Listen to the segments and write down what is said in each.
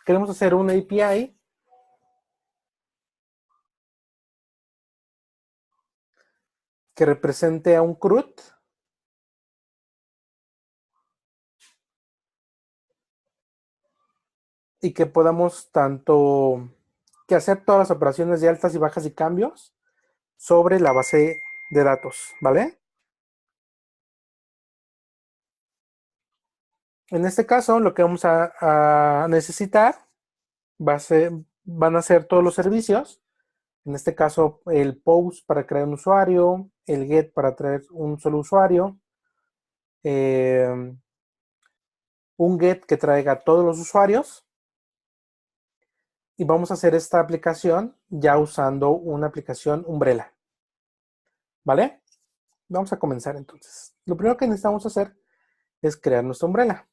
queremos hacer una API que represente a un CRUD y que podamos tanto que hacer todas las operaciones de altas y bajas y cambios sobre la base de datos, ¿vale? En este caso, lo que vamos a necesitar van a ser todos los servicios. En este caso, el post para crear un usuario, el get para traer un solo usuario, eh, un get que traiga a todos los usuarios. Y vamos a hacer esta aplicación ya usando una aplicación Umbrella. ¿Vale? Vamos a comenzar entonces. Lo primero que necesitamos hacer es crear nuestra Umbrella,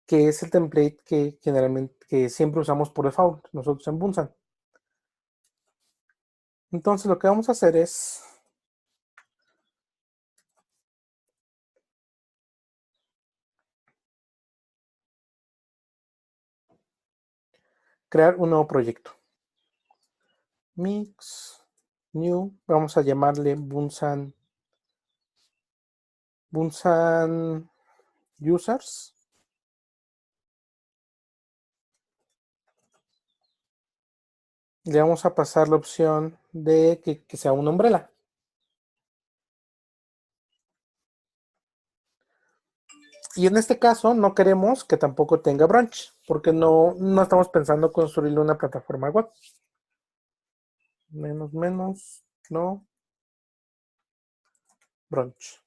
que es el template que generalmente, que siempre usamos por default, nosotros en Bunsan. Entonces lo que vamos a hacer es crear un nuevo proyecto. Mix, new, vamos a llamarle Bunsan users. Le vamos a pasar la opción de que sea una Umbrella. Y en este caso no queremos que tampoco tenga branch, porque no estamos pensando construirle una plataforma web. Menos, no, branch.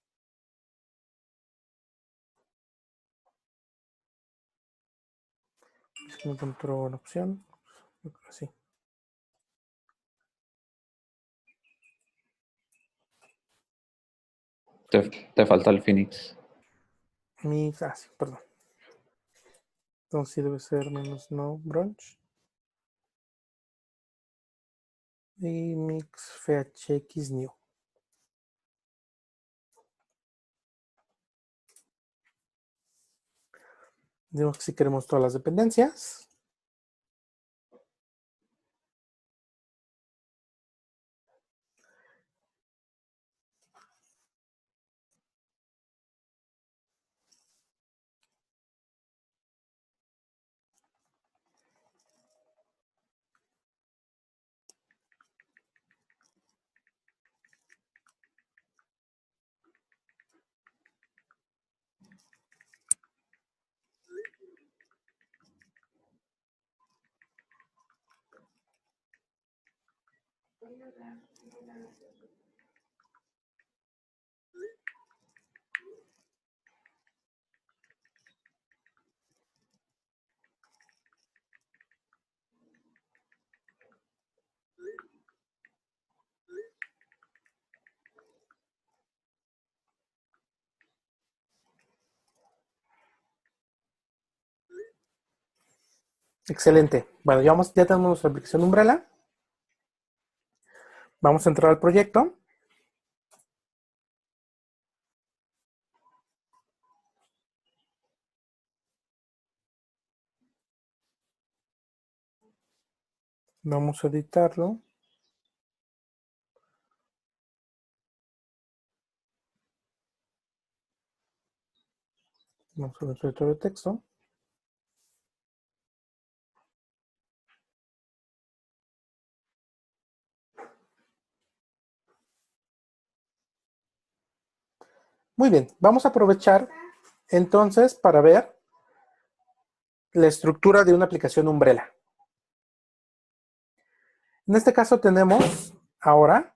Es que no encontró la opción. Así. Te falta el Phoenix. Sí, perdón. Entonces sí debe ser menos no branch. Y mix phx new. Digamos que si queremos todas las dependencias. Excelente. Bueno, ya tenemos nuestra aplicación Umbrella. Vamos a entrar al proyecto. Vamos a editarlo. Vamos a nuestro editor de texto. Muy bien, vamos a aprovechar entonces para ver la estructura de una aplicación Umbrella. En este caso tenemos ahora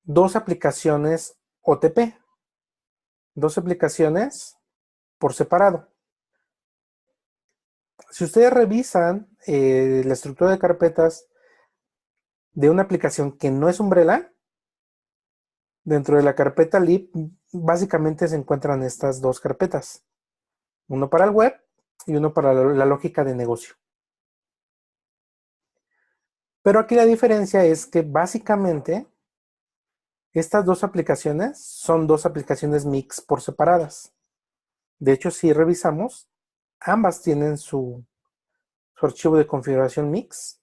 dos aplicaciones OTP, dos aplicaciones por separado. Si ustedes revisan la estructura de carpetas de una aplicación que no es Umbrella, dentro de la carpeta lib básicamente se encuentran estas dos carpetas, uno para el web y uno para la lógica de negocio. Pero aquí la diferencia es que básicamente estas dos aplicaciones son dos aplicaciones mix por separadas. De hecho, si revisamos, Ambas tienen su archivo de configuración mix.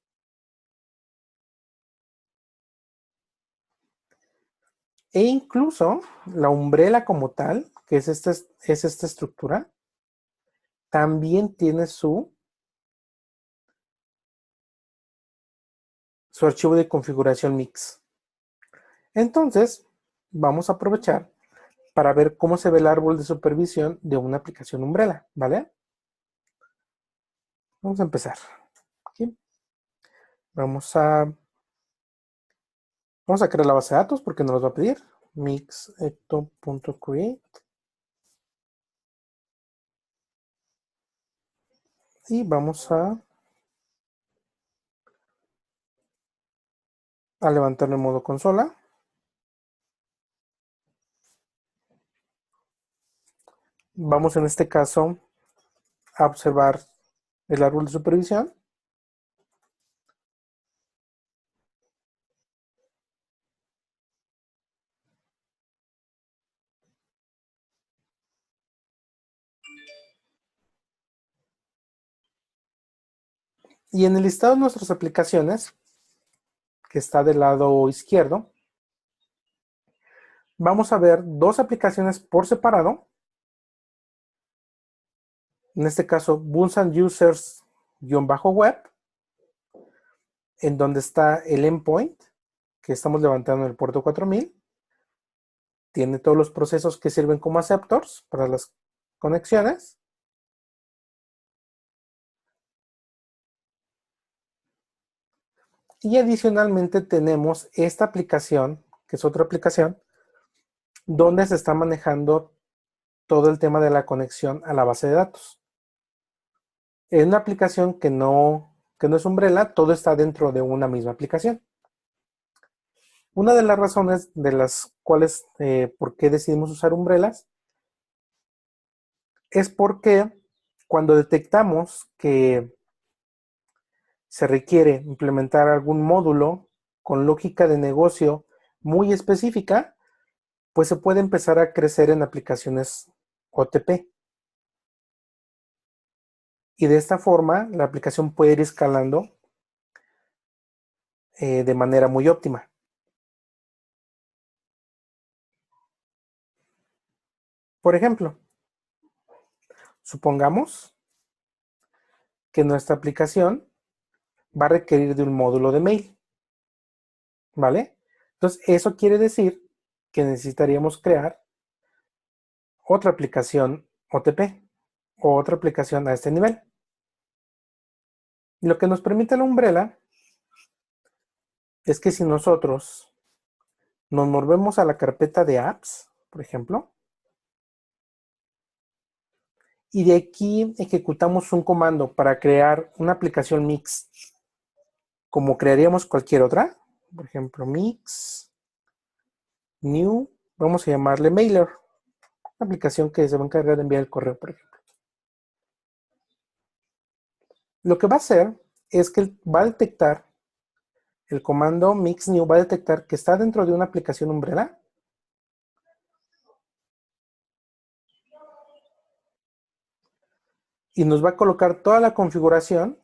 E incluso la umbrella como tal, que es esta estructura, también tiene su archivo de configuración mix. Entonces, vamos a aprovechar para ver cómo se ve el árbol de supervisión de una aplicación umbrella, ¿vale? Vamos a empezar. Aquí. Vamos a crear la base de datos porque nos los va a pedir. mixecto.create. Y vamos a levantarlo en modo consola. Vamos en este caso a observar el árbol de supervisión. Y en el listado de nuestras aplicaciones, que está del lado izquierdo, vamos a ver dos aplicaciones por separado. En este caso, Bunsan Users-web, en donde está el endpoint que estamos levantando en el puerto 4000. Tiene todos los procesos que sirven como acceptors para las conexiones. Y adicionalmente tenemos esta aplicación, que es otra aplicación, donde se está manejando todo el tema de la conexión a la base de datos. En una aplicación que no es Umbrella, todo está dentro de una misma aplicación. Una de las razones de las cuales, por qué decidimos usar Umbrellas, es porque cuando detectamos que se requiere implementar algún módulo con lógica de negocio muy específica, pues se puede empezar a crecer en aplicaciones OTP. Y de esta forma, la aplicación puede ir escalando de manera muy óptima. Por ejemplo, supongamos que nuestra aplicación va a requerir de un módulo de mail, ¿vale? Entonces, eso quiere decir que necesitaríamos crear otra aplicación OTP o otra aplicación a este nivel. Y lo que nos permite la Umbrella es que si nosotros nos movemos a la carpeta de apps, por ejemplo, y de aquí ejecutamos un comando para crear una aplicación mix, como crearíamos cualquier otra, por ejemplo, mix, new, vamos a llamarle mailer, una aplicación que se va a encargar de enviar el correo, por ejemplo. Lo que va a hacer es que va a detectar, el comando mix new va a detectar que está dentro de una aplicación Umbrella y nos va a colocar toda la configuración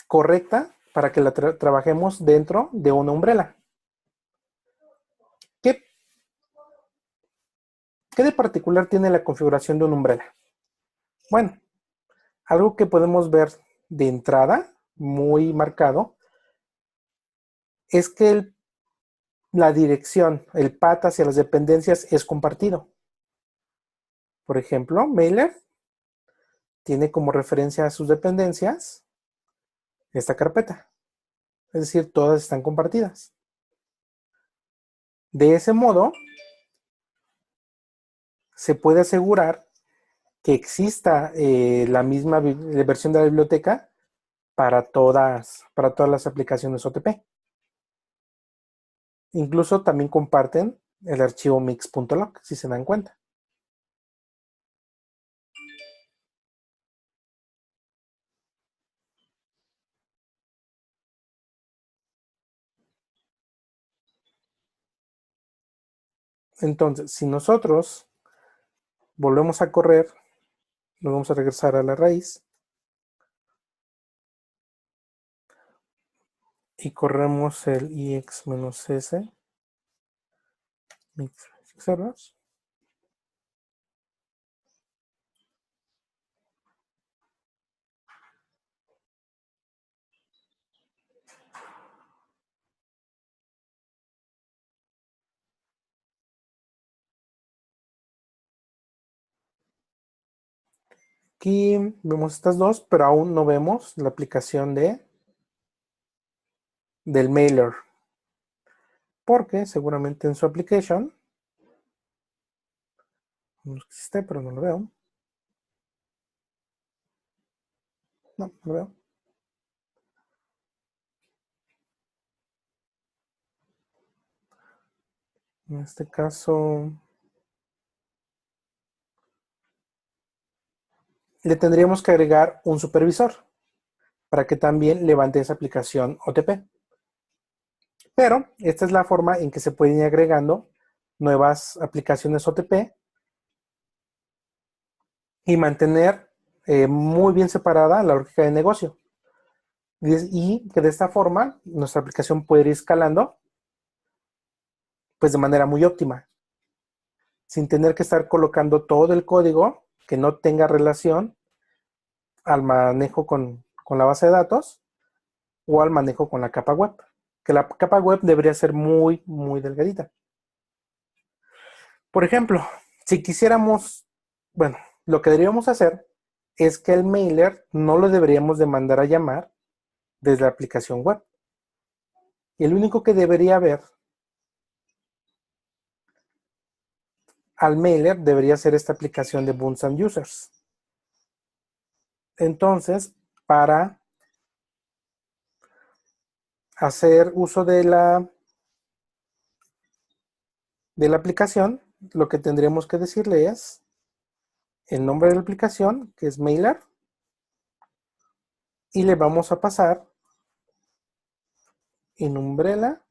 correcta para que la trabajemos dentro de una Umbrella. ¿Qué, ¿Qué de particular tiene la configuración de una Umbrella? Bueno, algo que podemos ver de entrada, muy marcado, es que la dirección, el path hacia las dependencias es compartido. Por ejemplo, Mailer tiene como referencia a sus dependencias esta carpeta. Es decir, todas están compartidas. De ese modo, se puede asegurar que exista la misma versión de la biblioteca para todas las aplicaciones OTP. Incluso también comparten el archivo mix.log, si se dan cuenta. Entonces, si nosotros volvemos a correr Nos vamos a regresar a la raíz. Y corremos el ix-s mix servers. Aquí vemos estas dos, pero aún no vemos la aplicación del mailer. Porque seguramente en su application no existe, pero no lo veo. No lo veo. En este caso, le tendríamos que agregar un supervisor para que también levante esa aplicación OTP. Pero esta es la forma en que se pueden ir agregando nuevas aplicaciones OTP y mantener muy bien separada la lógica de negocio. Y que de esta forma nuestra aplicación puede ir escalando pues de manera muy óptima, sin tener que estar colocando todo el código que no tenga relación al manejo con la base de datos o al manejo con la capa web. Que la capa web debería ser muy, muy delgadita. Por ejemplo, si quisiéramos, bueno, lo que deberíamos hacer es que el mailer no lo deberíamos de mandar a llamar desde la aplicación web. Y el único que debería ver al mailer debería ser esta aplicación de Bunsan Users. Entonces, para hacer uso de la aplicación, lo que tendríamos que decirle es el nombre de la aplicación, que es mailer, y le vamos a pasar en umbrella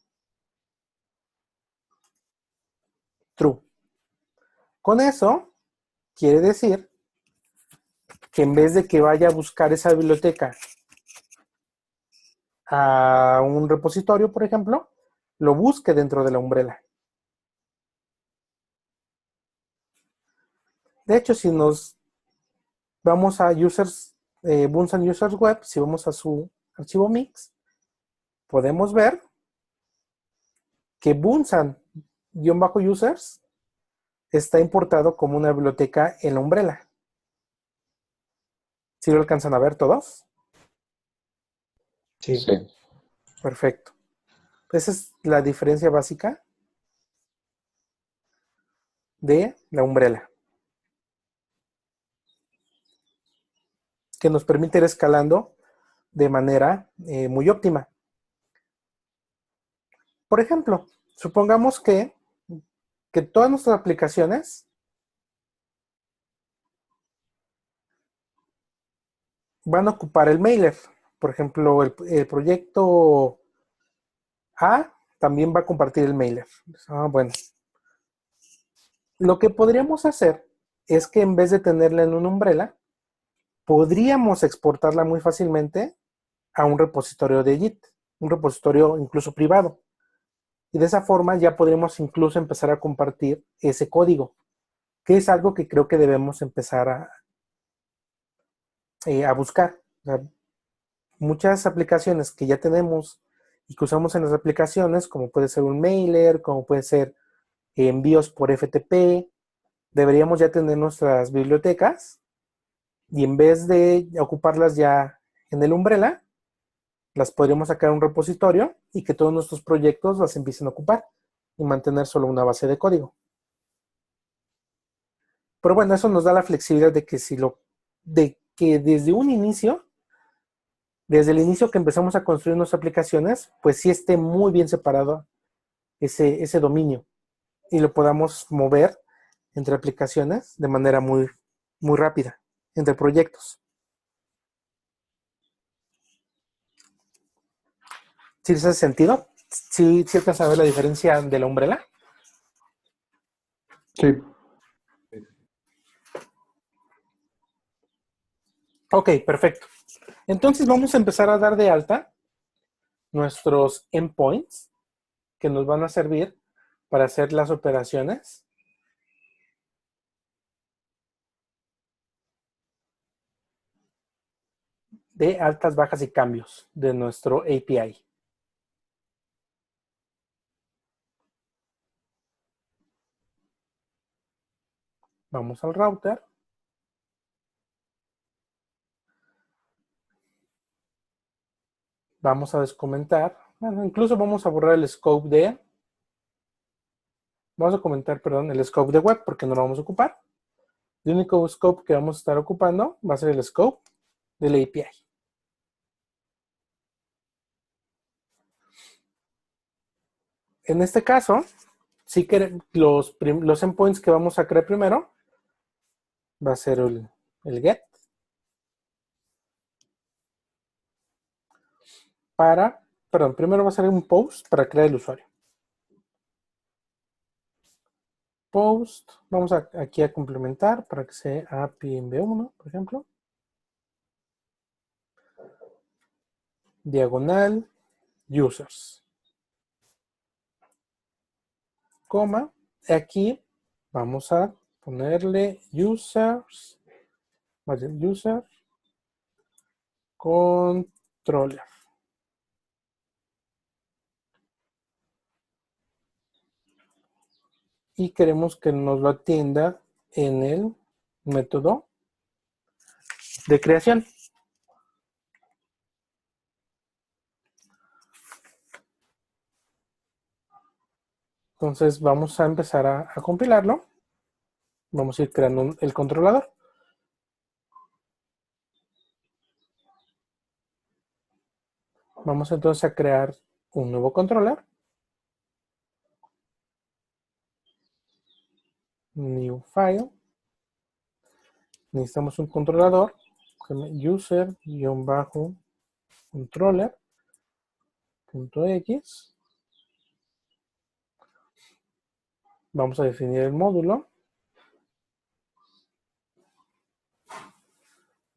true. Con eso, quiere decir que en vez de que vaya a buscar esa biblioteca a un repositorio, por ejemplo, lo busque dentro de la umbrella. De hecho, si nos vamos a users, Bunsan Users Web, si vamos a su archivo mix, podemos ver que Bunsan-users está importado como una biblioteca en la umbrella. ¿Sí lo alcanzan a ver todos? Sí. Sí. Perfecto. Esa es la diferencia básica de la umbrella, que nos permite ir escalando de manera muy óptima. Por ejemplo, supongamos que todas nuestras aplicaciones van a ocupar el mailer. Por ejemplo, el proyecto A también va a compartir el mailer. Bueno, lo que podríamos hacer es que en vez de tenerla en una umbrella, podríamos exportarla muy fácilmente a un repositorio de Git, un repositorio incluso privado. Y de esa forma ya podríamos incluso empezar a compartir ese código, que es algo que creo que debemos empezar a buscar. O sea, muchas aplicaciones que ya tenemos y que usamos en las aplicaciones, como puede ser un mailer, como puede ser envíos por FTP, deberíamos ya tener nuestras bibliotecas y en vez de ocuparlas ya en el umbrella, las podríamos sacar a un repositorio y que todos nuestros proyectos las empiecen a ocupar y mantener solo una base de código. Pero bueno, eso nos da la flexibilidad de que desde un inicio, desde el inicio que empezamos a construir nuestras aplicaciones, pues sí esté muy bien separado ese dominio y lo podamos mover entre aplicaciones de manera muy, muy rápida, entre proyectos. ¿Sí les hace sentido? ¿Sí alcanzas a ver la diferencia de la umbrella? Sí. Ok, perfecto. Entonces vamos a empezar a dar de alta nuestros endpoints que nos van a servir para hacer las operaciones de altas, bajas y cambios de nuestro API. Vamos al router. Vamos a descomentar. Bueno, incluso vamos a borrar el scope de... Vamos a comentar, perdón, el scope de web porque no lo vamos a ocupar. El único scope que vamos a estar ocupando va a ser el scope del API. En este caso, sí que los endpoints que vamos a crear primero va a ser el get primero va a ser un post para crear el usuario. Post, vamos aquí a complementar para que sea API en V1, por ejemplo. Diagonal, users. Coma, aquí vamos a ponerle users, user, controller. Y queremos que nos lo atienda en el método de creación. Entonces vamos a empezar a compilarlo. Vamos a ir creando el controlador. Vamos entonces a crear un nuevo controller. New file. Necesitamos un controlador. User-controller.x. Vamos a definir el módulo.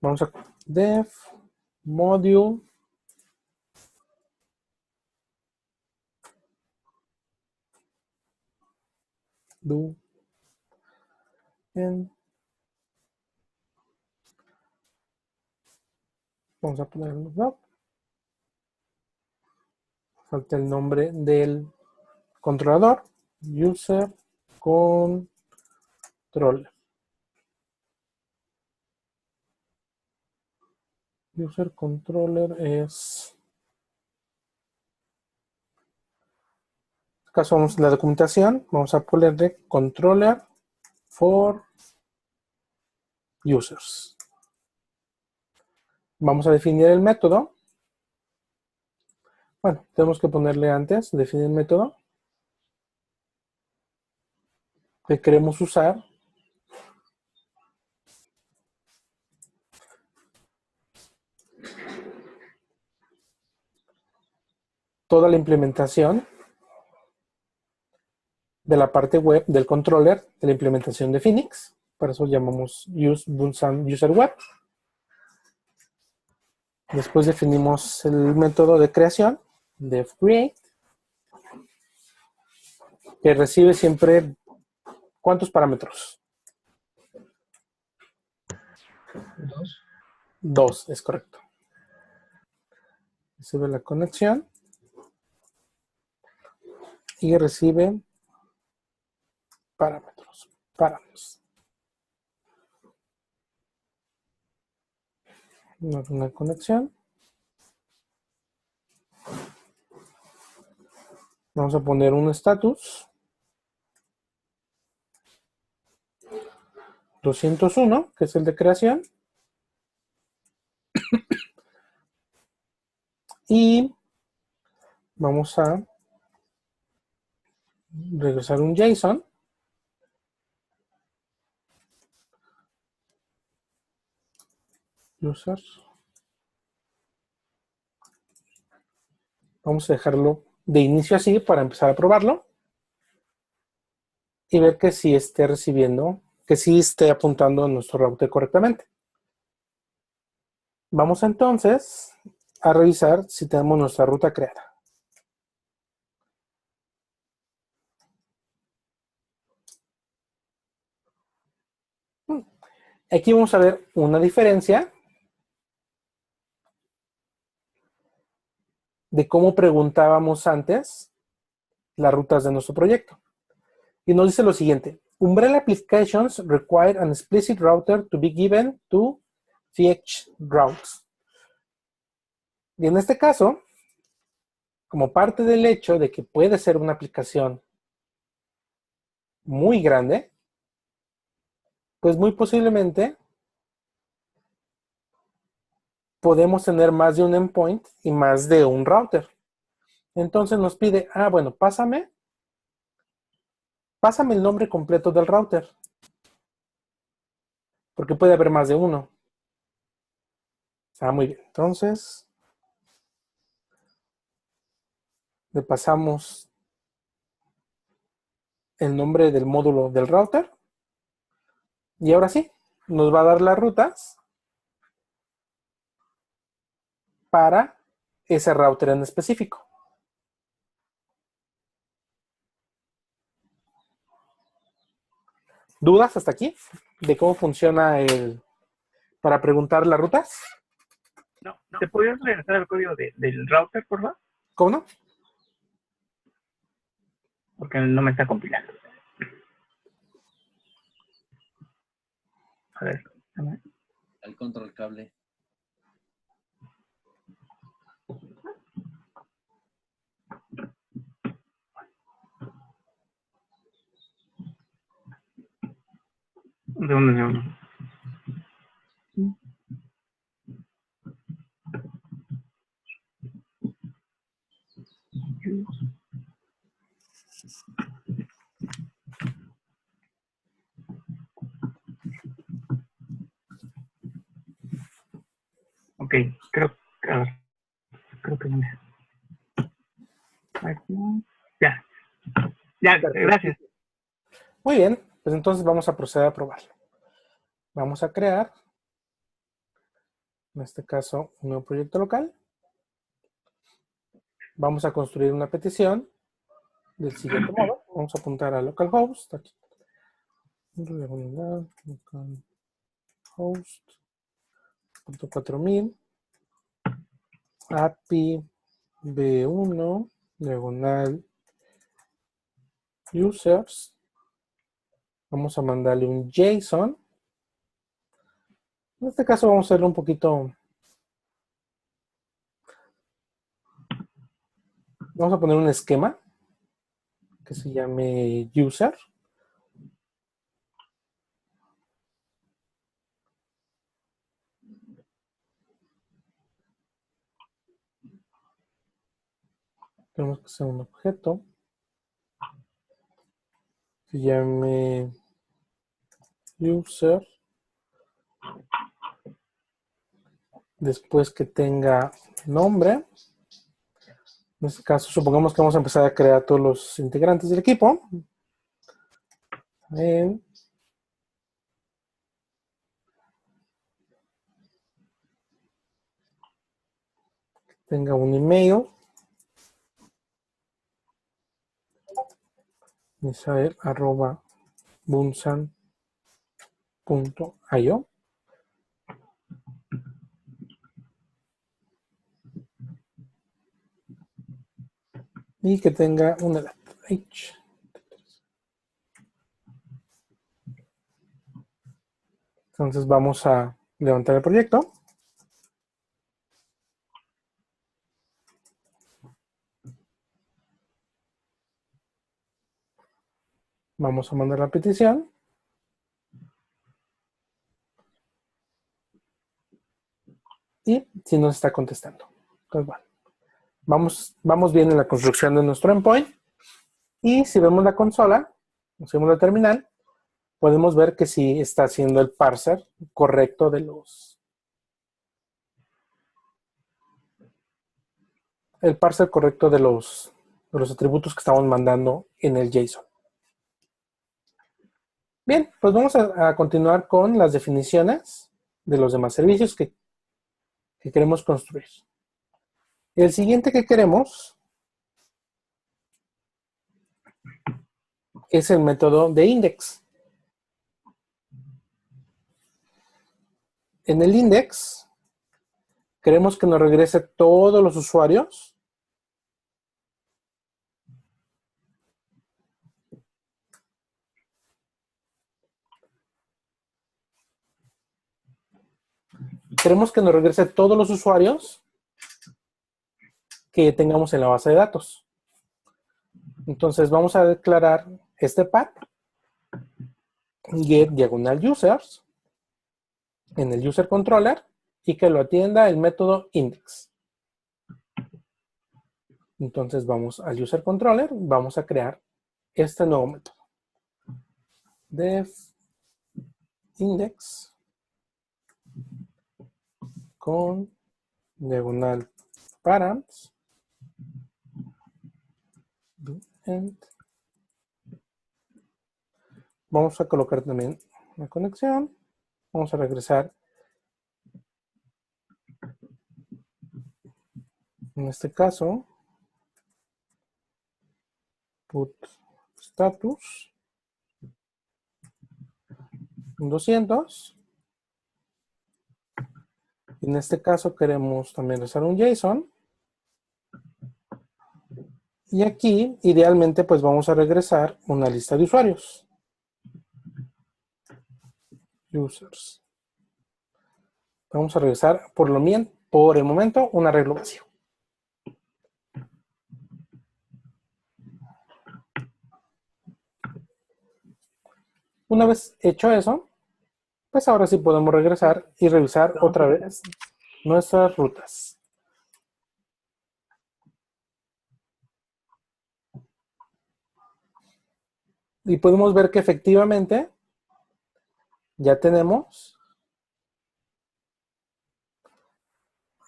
Vamos a def module do en. Vamos a poner no. Falta el nombre del controlador. User controller. User controller es... En este caso vamos a la documentación. Vamos a ponerle controller for users. Vamos a definir el método. Bueno, tenemos que ponerle antes, definir el método que queremos usar toda la implementación de la parte web del controller de la implementación de Phoenix. Por eso llamamos user web. Después definimos el método de creación, def create, que recibe siempre ¿cuántos parámetros? 2. 2, es correcto. Recibe la conexión y recibe parámetros. Una conexión. Vamos a poner un status 201, que es el de creación. Y vamos a regresar un JSON. Users. Vamos a dejarlo de inicio así para empezar a probarlo. Y ver que sí esté recibiendo, que sí esté apuntando a nuestro router correctamente. Vamos entonces a revisar si tenemos nuestra ruta creada. Aquí vamos a ver una diferencia de cómo preguntábamos antes las rutas de nuestro proyecto. Y nos dice lo siguiente: Umbrella applications require an explicit router to be given to VH routes. Y en este caso, como parte del hecho de que puede ser una aplicación muy grande, pues muy posiblemente podemos tener más de un endpoint y más de un router. Entonces nos pide, bueno, pásame el nombre completo del router, porque puede haber más de uno. Muy bien. Entonces, le pasamos el nombre del módulo del router. Y ahora sí, nos va a dar las rutas para ese router en específico. ¿Dudas hasta aquí de cómo funciona para preguntar las rutas? No, ¿te podrías regresar al código del router, por favor? ¿Cómo no? Porque no me está compilando. A ver. El control cable. Un segundo. Ok, creo que no me... Ya, gracias. Muy bien, pues entonces vamos a proceder a probarlo. Vamos a crear, en este caso, un nuevo proyecto local. Vamos a construir una petición del siguiente modo. Vamos a apuntar a localhost. Aquí. Localhost. 4000. API B1 diagonal users. Vamos a mandarle un JSON. En este caso vamos a hacerlo un poquito. Vamos a poner un esquema que se llame user. Tenemos que hacer un objeto que se llame user. Después que tenga nombre. En este caso, supongamos que vamos a empezar a crear todos los integrantes del equipo. Tenga un email. misael@bunsan.io. Y que tenga una edad. Entonces vamos a levantar el proyecto. Vamos a mandar la petición. Y si nos está contestando. Entonces, bueno, vamos bien en la construcción de nuestro endpoint. Y si vemos la consola, si vemos la terminal, podemos ver que sí está haciendo el parser correcto de los atributos que estamos mandando en el JSON. Bien, pues vamos a continuar con las definiciones de los demás servicios que que queremos construir. El siguiente que queremos es el método de index. En el index queremos que nos regrese todos los usuarios que tengamos en la base de datos. Entonces vamos a declarar este path get diagonal users en el user controller y que lo atienda el método index. Entonces vamos al user controller, vamos a crear este nuevo método. Def index con diagonal params and vamos a colocar también una conexión. Vamos a regresar en este caso put status 200. En este caso queremos también usar un JSON. Y aquí, idealmente, pues vamos a regresar una lista de usuarios. Users. Vamos a regresar por el momento un arreglo vacío. Una vez hecho eso, pues ahora sí podemos regresar y revisar otra vez nuestras rutas. Y podemos ver que efectivamente ya tenemos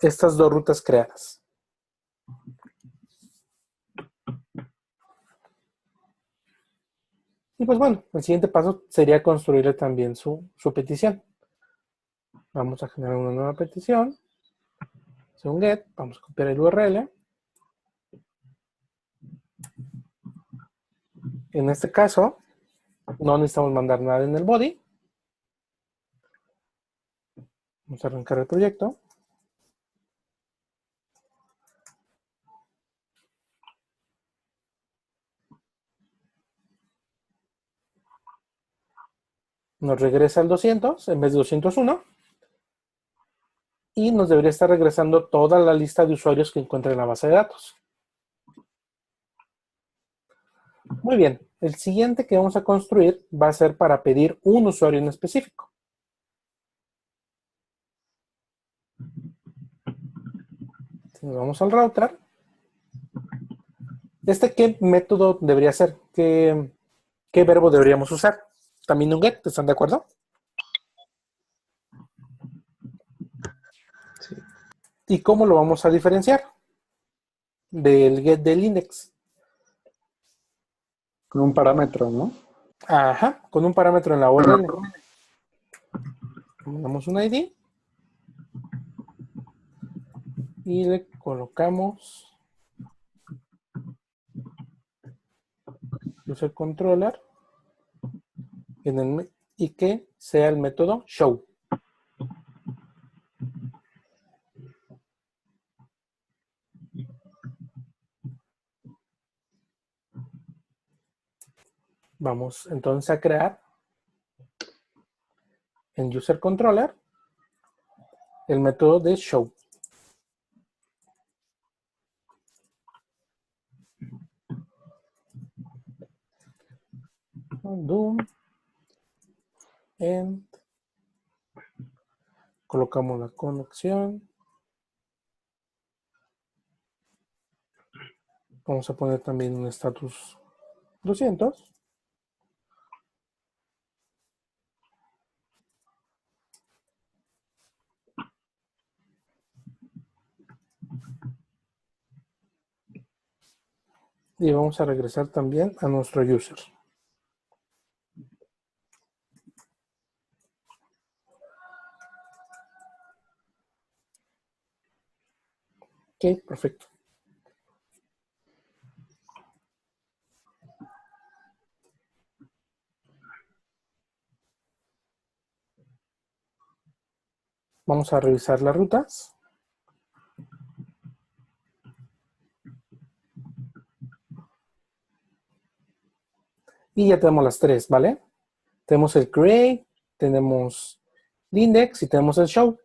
estas dos rutas creadas. Y pues bueno, el siguiente paso sería construirle también su petición. Vamos a generar una nueva petición. Según get, vamos a copiar el URL. En este caso, no necesitamos mandar nada en el body. Vamos a arrancar el proyecto. Nos regresa el 200 en vez de 201. Y nos debería estar regresando toda la lista de usuarios que encuentra en la base de datos. Muy bien. El siguiente que vamos a construir va a ser para pedir un usuario en específico. Nos vamos al router. ¿Qué método debería ser? ¿Qué verbo deberíamos usar? También un get, ¿están de acuerdo? Sí. ¿Y cómo lo vamos a diferenciar del get del index? Con un parámetro, ¿no? Ajá, con un parámetro en la URL. Le damos un ID y le colocamos user controller y que sea el método show. Vamos entonces a crear en user controller el método de show. Do and colocamos la conexión. Vamos a poner también un status 200. Y vamos a regresar también a nuestro user. Ok, perfecto. Vamos a revisar las rutas. Y ya tenemos las tres, ¿vale? Tenemos el create, tenemos el index y tenemos el show.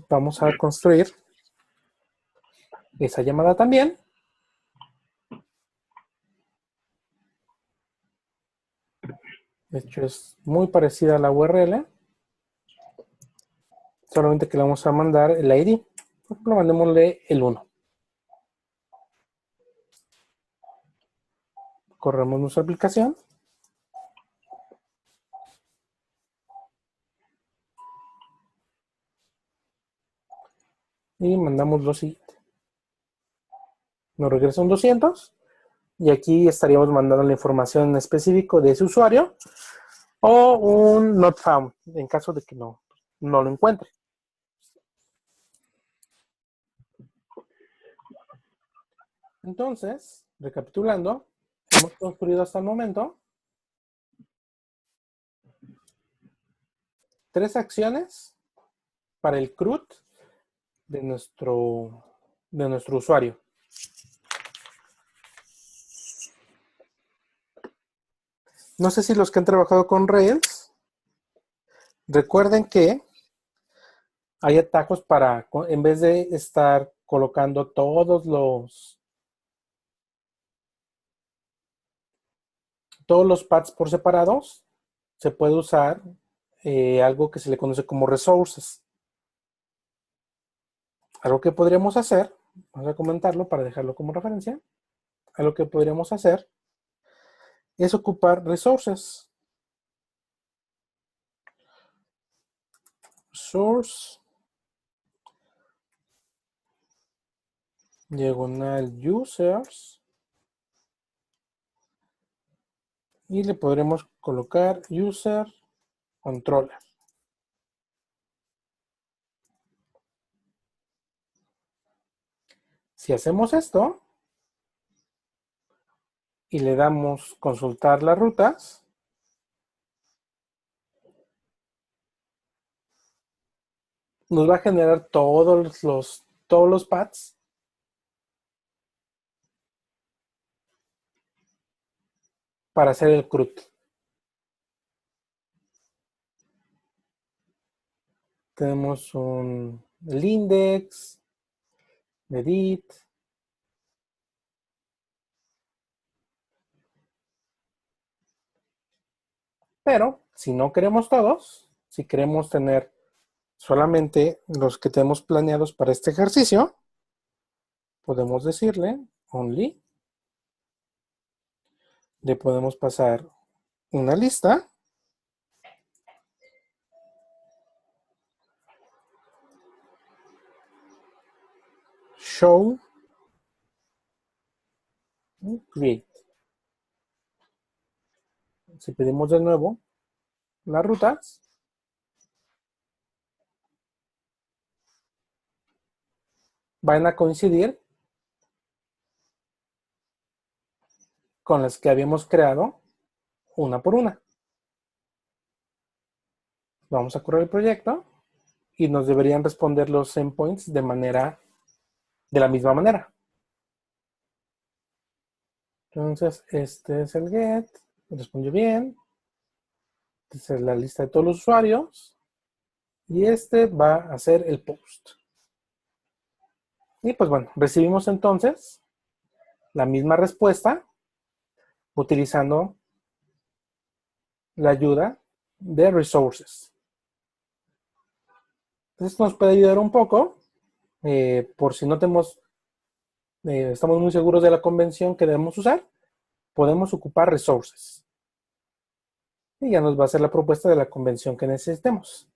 Vamos a construir esa llamada también. De hecho, es muy parecida a la URL. Solamente que le vamos a mandar el ID. Por ejemplo, mandémosle el 1. Corremos nuestra aplicación. Y mandamos lo siguiente. Nos regresa un 200. Y aquí estaríamos mandando la información en específico de ese usuario. O un not found, en caso de que no lo encuentre. Entonces, recapitulando, hemos construido hasta el momento 3 acciones para el CRUD de nuestro usuario. No sé si los que han trabajado con Rails recuerden que hay atajos para, en vez de estar colocando todos los paths por separados, se puede usar algo que se le conoce como resources. Algo que podríamos hacer, vamos a comentarlo para dejarlo como referencia, algo que podríamos hacer es ocupar resources. Source diagonal users y le podremos colocar user controller. Si hacemos esto y le damos consultar las rutas, nos va a generar todos los paths para hacer el CRUD. Tenemos el index, edit, pero si no queremos todos, si queremos tener solamente los que tenemos planeados para este ejercicio, podemos decirle only, le podemos pasar una lista show create. Si pedimos de nuevo las rutas, van a coincidir con las que habíamos creado una por una. Vamos a correr el proyecto y nos deberían responder los endpoints de la misma manera. Entonces, este es el get, respondió bien. Esta es la lista de todos los usuarios y este va a ser el post. Y pues bueno, recibimos entonces la misma respuesta utilizando la ayuda de resources. Esto nos puede ayudar un poco por si no tenemos, estamos muy seguros de la convención que debemos usar, podemos ocupar resources. Y ya nos va a hacer la propuesta de la convención que necesitemos.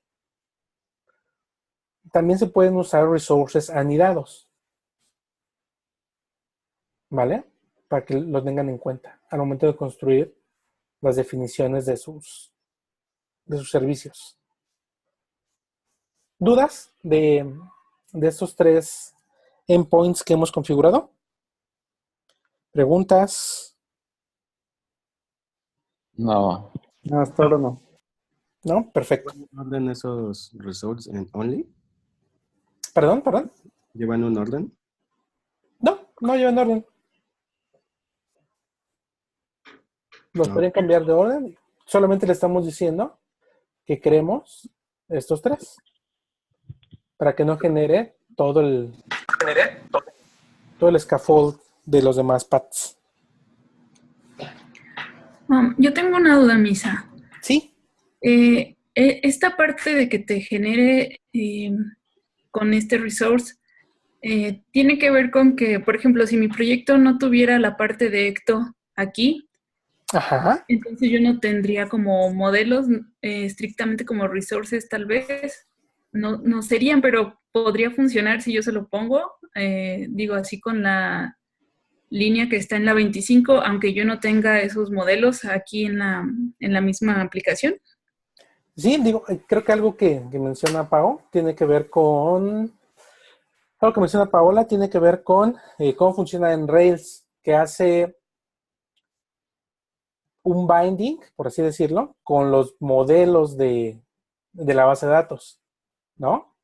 También se pueden usar resources anidados, ¿vale? Para que lo tengan en cuenta al momento de construir las definiciones de sus servicios. ¿Dudas de estos 3 endpoints que hemos configurado? ¿Preguntas? No. No, hasta ahora no. ¿No? Perfecto. ¿Llevan un orden esos results en only? Perdón, perdón. ¿Llevan un orden? No llevan orden. Los No. podrían cambiar de orden. Solamente le estamos diciendo que queremos estos 3 para que no genere todo el scaffold de los demás paths. Yo tengo una duda, Misa. Sí. Esta parte de que te genere con este resource, tiene que ver con que, por ejemplo, si mi proyecto no tuviera la parte de Ecto aquí, Ajá. entonces yo no tendría como modelos estrictamente como resources, tal vez. No serían, pero podría funcionar si yo se lo pongo, digo así con la línea que está en la 25, aunque yo no tenga esos modelos aquí en la misma aplicación. Sí, digo, creo que algo que menciona Pao tiene que ver con... Algo que menciona Paola tiene que ver con cómo funciona en Rails, que hace un binding, por así decirlo, con los modelos de la base de datos, ¿no?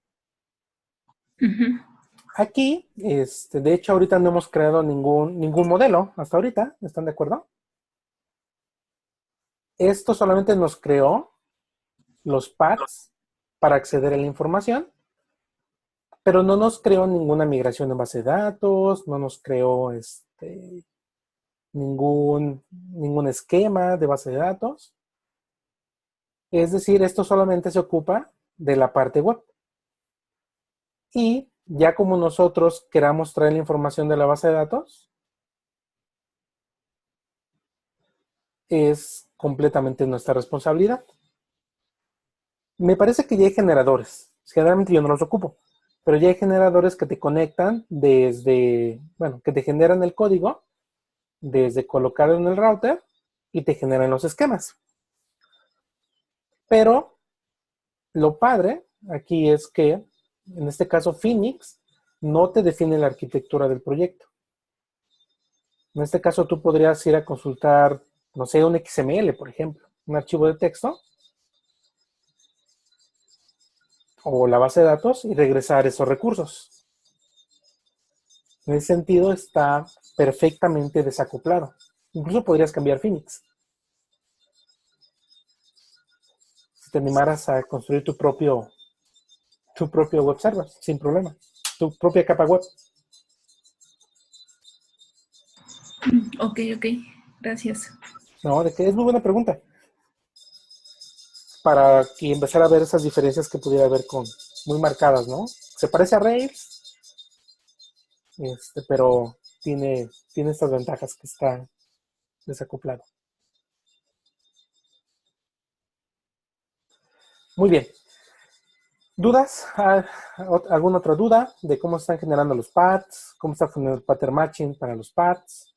Uh-huh. Aquí, de hecho, ahorita no hemos creado ningún modelo, hasta ahorita, ¿están de acuerdo? Esto solamente nos creó los paths para acceder a la información, pero no nos creó ninguna migración en base de datos, no nos creó ningún esquema de base de datos. Es decir, esto solamente se ocupa de la parte web. Y ya como nosotros queramos traer la información de la base de datos, es completamente nuestra responsabilidad. Me parece que ya hay generadores. Generalmente yo no los ocupo, pero ya hay generadores que te conectan desde, bueno, que te generan el código desde colocarlo en el router y te generan los esquemas. Pero lo padre aquí es que, en este caso, Phoenix no te define la arquitectura del proyecto. En este caso, tú podrías ir a consultar, no sé, un XML, por ejemplo, un archivo de texto, o la base de datos y regresar esos recursos. En ese sentido, está perfectamente desacoplado. Incluso podrías cambiar Phoenix. Si te animaras a construir tu propio web server, sin problema. Tu propia capa web. Ok, gracias. No, de que es muy buena pregunta. Para que empezar a ver esas diferencias que pudiera haber muy marcadas, ¿no? Se parece a Rails, pero tiene estas ventajas que está desacoplado. Muy bien. ¿Dudas? ¿Alguna otra duda de cómo están generando los paths? ¿Cómo está funcionando el pattern matching para los paths?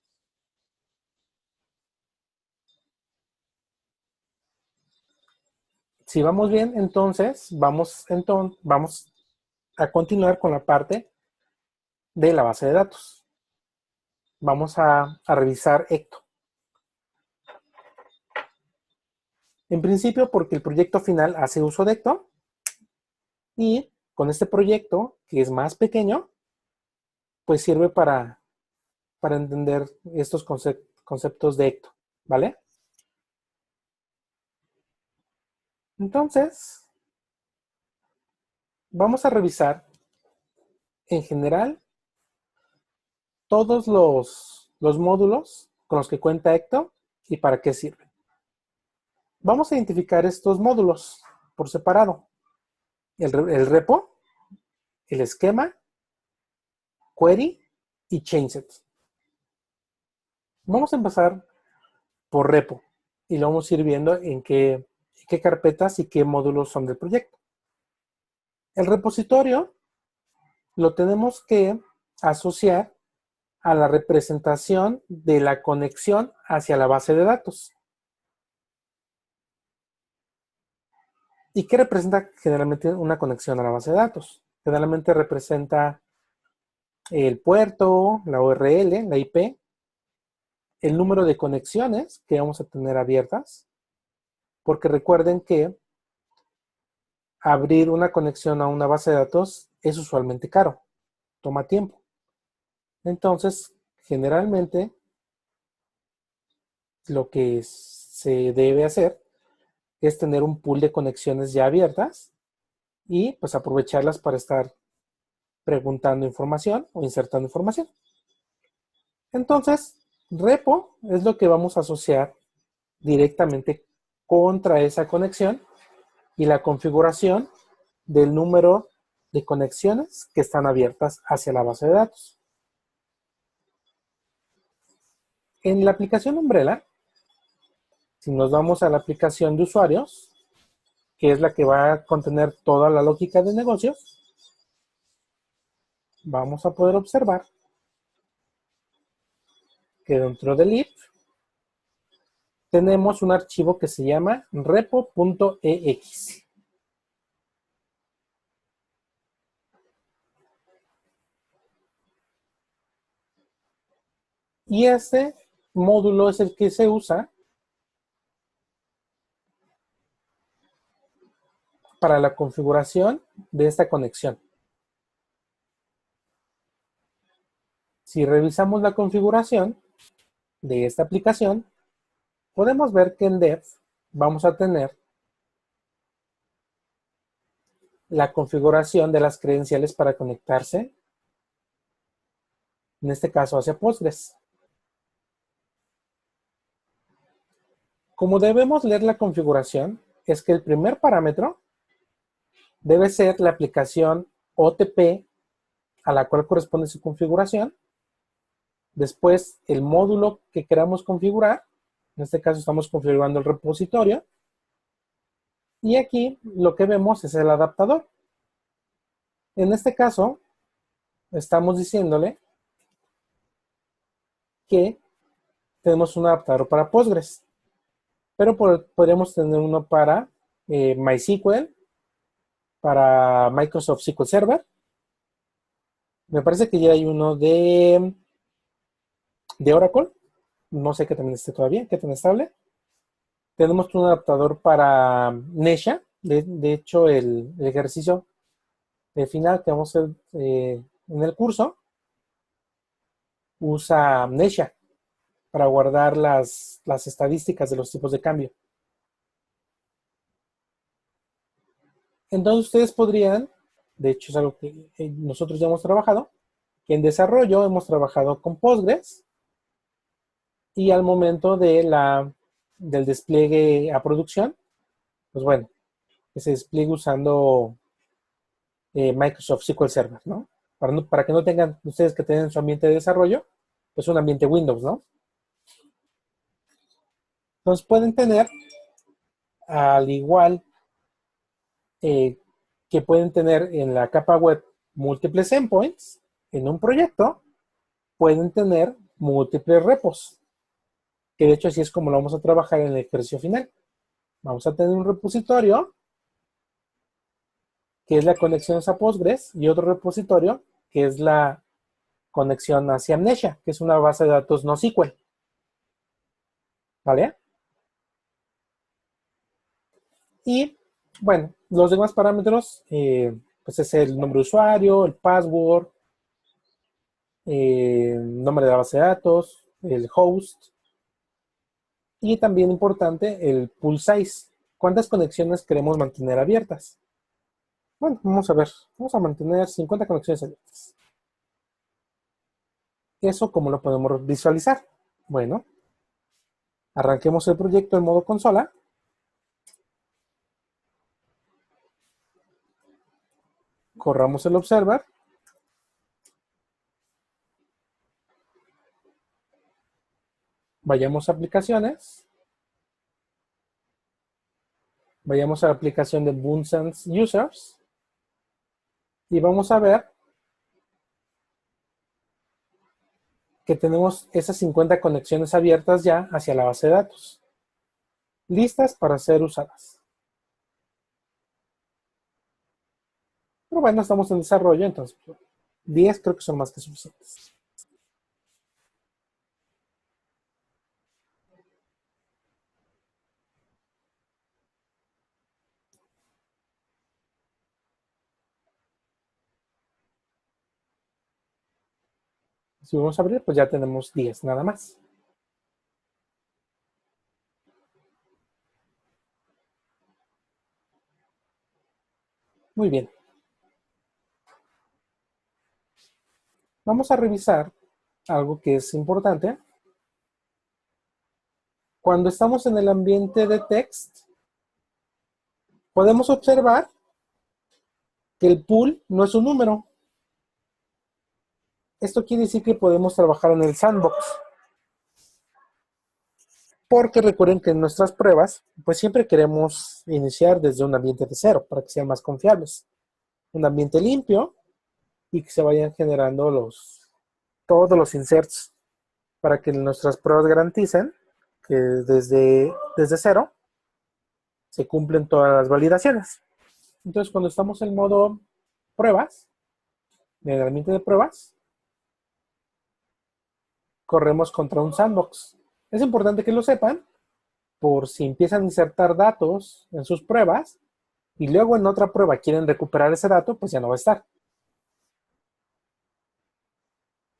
Si vamos bien, entonces vamos a continuar con la parte de la base de datos. Vamos a revisar Ecto. En principio, porque el proyecto final hace uso de Ecto, y con este proyecto, que es más pequeño, pues sirve para entender estos conceptos de Ecto, ¿vale? Entonces, vamos a revisar en general todos los módulos con los que cuenta Ecto y para qué sirven. Vamos a identificar estos módulos por separado. El repo, el esquema, query y chainset. Vamos a empezar por repo y lo vamos a ir viendo en qué carpetas y qué módulos son del proyecto. El repositorio lo tenemos que asociar a la representación de la conexión hacia la base de datos. ¿Y qué representa generalmente una conexión a la base de datos? Generalmente representa el puerto, la URL, la IP, el número de conexiones que vamos a tener abiertas, porque recuerden que abrir una conexión a una base de datos es usualmente caro, toma tiempo. Entonces, generalmente, lo que se debe hacer es tener un pool de conexiones ya abiertas y pues aprovecharlas para estar preguntando información o insertando información. Entonces, repo es lo que vamos a asociar directamente contra esa conexión y la configuración del número de conexiones que están abiertas hacia la base de datos. En la aplicación Umbrella, si nos vamos a la aplicación de usuarios, que es la que va a contener toda la lógica de negocios, vamos a poder observar que dentro del if tenemos un archivo que se llama repo.ex. Y este módulo es el que se usa para la configuración de esta conexión. Si revisamos la configuración de esta aplicación, podemos ver que en Dev vamos a tener la configuración de las credenciales para conectarse, en este caso hacia Postgres. Como debemos leer la configuración, es que el primer parámetro debe ser la aplicación OTP a la cual corresponde su configuración. Después, el módulo que queramos configurar. En este caso estamos configurando el repositorio. Y aquí lo que vemos es el adaptador. En este caso, estamos diciéndole que tenemos un adaptador para Postgres. Pero podríamos tener uno para MySQL, para Microsoft SQL Server. Me parece que ya hay uno de Oracle. No sé qué tan esté todavía, qué tan estable. Tenemos un adaptador para Nesha. De hecho, el ejercicio final que vamos a hacer en el curso usa Nesha para guardar las estadísticas de los tipos de cambio. Entonces ustedes podrían, de hecho es algo que nosotros ya hemos trabajado, que en desarrollo hemos trabajado con Postgres y al momento del despliegue a producción, pues bueno, que se despliegue usando Microsoft SQL Server, ¿no? Para que no tengan ustedes que tener su ambiente de desarrollo, pues un ambiente Windows, ¿no? Entonces pueden tener, al igual que pueden tener en la capa web múltiples endpoints, en un proyecto pueden tener múltiples repos, que de hecho así es como lo vamos a trabajar en el ejercicio final. Vamos a tener un repositorio que es la conexión hacia Postgres y otro repositorio que es la conexión hacia Amnesia, que es una base de datos NoSQL. ¿Vale? Y bueno, los demás parámetros, pues es el nombre de usuario, el password, nombre de la base de datos, el host y también importante el pool size. ¿Cuántas conexiones queremos mantener abiertas? Bueno, vamos a ver. Vamos a mantener 50 conexiones abiertas. ¿Eso cómo lo podemos visualizar? Bueno, arranquemos el proyecto en modo consola. Corramos el observer. Vayamos a aplicaciones. Vayamos a la aplicación de Bunsen Users. Y vamos a ver que tenemos esas 50 conexiones abiertas ya hacia la base de datos. Listas para ser usadas. Pero bueno, estamos en desarrollo, entonces 10 creo que son más que suficientes. Si vamos a abrir, pues ya tenemos 10 nada más. Muy bien. Vamos a revisar algo que es importante. Cuando estamos en el ambiente de text, podemos observar que el pool no es un número. Esto quiere decir que podemos trabajar en el sandbox. Porque recuerden que en nuestras pruebas, pues siempre queremos iniciar desde un ambiente de cero para que sean más confiables. Un ambiente limpio y que se vayan generando todos los inserts para que nuestras pruebas garanticen que desde cero se cumplen todas las validaciones. Entonces, cuando estamos en modo pruebas, en el ambiente de pruebas, corremos contra un sandbox. Es importante que lo sepan por si empiezan a insertar datos en sus pruebas y luego en otra prueba quieren recuperar ese dato, pues ya no va a estar.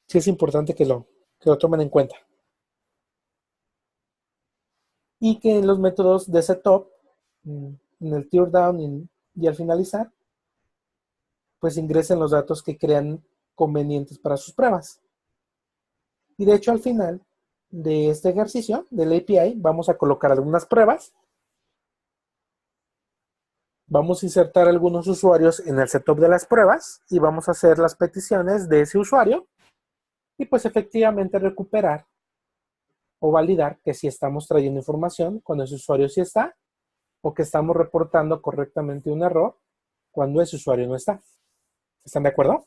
Sí es importante que lo tomen en cuenta. Y que en los métodos de setup, en el teardown y al finalizar, pues ingresen los datos que crean convenientes para sus pruebas. Y de hecho al final de este ejercicio del API vamos a colocar algunas pruebas. Vamos a insertar algunos usuarios en el setup de las pruebas y vamos a hacer las peticiones de ese usuario y pues efectivamente recuperar o validar que sí estamos trayendo información cuando ese usuario sí está o que estamos reportando correctamente un error cuando ese usuario no está. ¿Están de acuerdo?